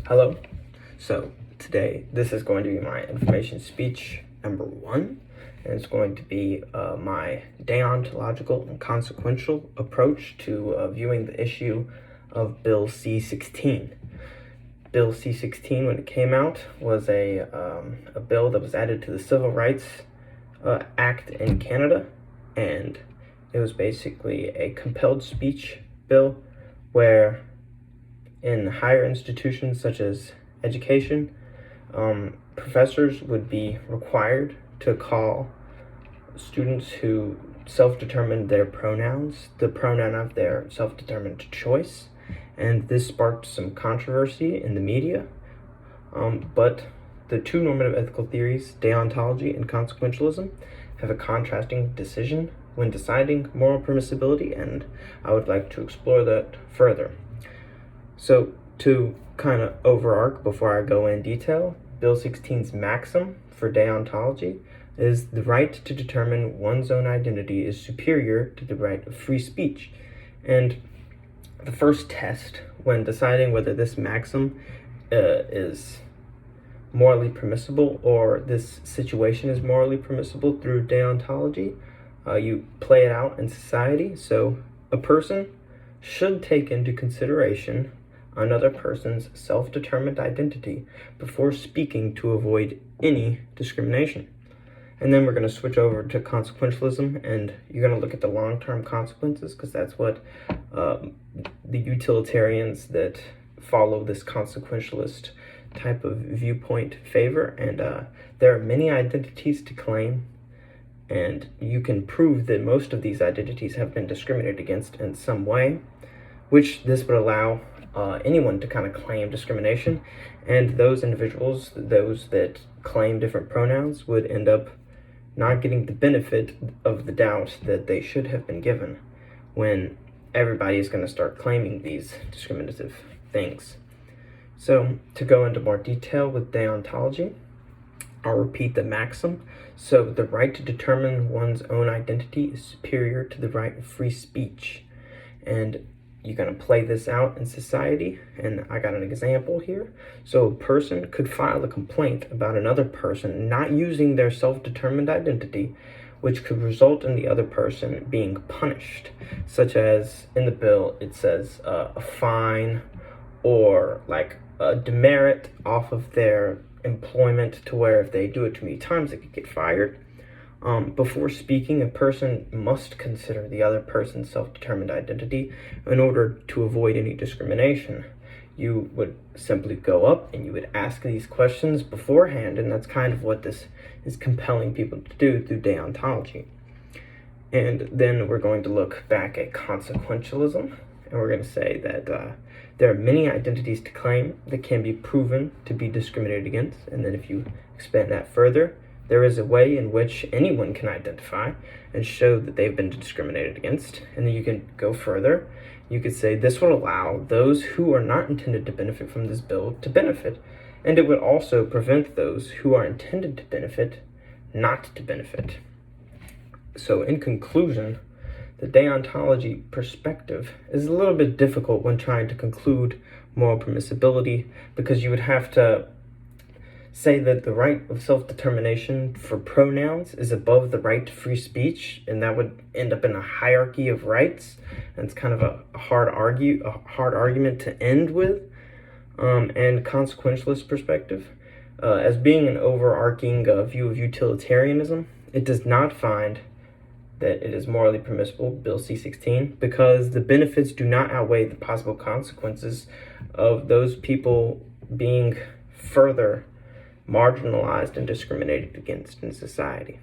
Hello. So today, this is going to be my information speech number 1, and it's going to be my deontological and consequential approach to viewing the issue of Bill C-16. Bill C-16, when it came out, was a bill that was added to the Civil Rights Act in Canada, and it was basically a compelled speech bill where in higher institutions such as education, professors would be required to call students who self-determined their pronouns the pronoun of their self-determined choice, and this sparked some controversy in the media. But the two normative ethical theories, deontology and consequentialism, have a contrasting decision when deciding moral permissibility, and I would like to explore that further. So to kind of overarch before I go in detail, Bill 16's maxim for deontology is the right to determine one's own identity is superior to the right of free speech. And the first test when deciding whether this maxim is morally permissible or this situation is morally permissible through deontology, you play it out in society. So a person should take into consideration another person's self-determined identity before speaking to avoid any discrimination. And then we're going to switch over to consequentialism, and you're going to look at the long-term consequences, because that's what the utilitarians that follow this consequentialist type of viewpoint favor. And there are many identities to claim, and you can prove that most of these identities have been discriminated against in some way, which this would allow anyone to kind of claim discrimination, and those individuals, those that claim different pronouns, would end up not getting the benefit of the doubt that they should have been given when everybody is going to start claiming these discriminative things. So to go into more detail with deontology, I'll repeat the maxim. So the right to determine one's own identity is superior to the right of free speech. And you're going to play this out in society, and I got an example here. So a person could file a complaint about another person not using their self-determined identity, which could result in the other person being punished, such as in the bill it says a fine or like a demerit off of their employment, to where if they do it too many times they could get fired. Before speaking, a person must consider the other person's self-determined identity in order to avoid any discrimination. You would simply go up and you would ask these questions beforehand, and that's kind of what this is compelling people to do through deontology. And then we're going to look back at consequentialism, and we're going to say that there are many identities to claim that can be proven to be discriminated against, and then if you expand that further, there is a way in which anyone can identify and show that they've been discriminated against. And then you can go further. You could say this would allow those who are not intended to benefit from this bill to benefit, and it would also prevent those who are intended to benefit not to benefit. So in conclusion, the deontology perspective is a little bit difficult when trying to conclude moral permissibility, because you would have to say that the right of self-determination for pronouns is above the right to free speech, and that would end up in a hierarchy of rights, and it's kind of a hard argument to end with. And consequentialist perspective, as being an overarching view of utilitarianism, it does not find that it is morally permissible, Bill C-16, because the benefits do not outweigh the possible consequences of those people being further marginalized and discriminated against in society.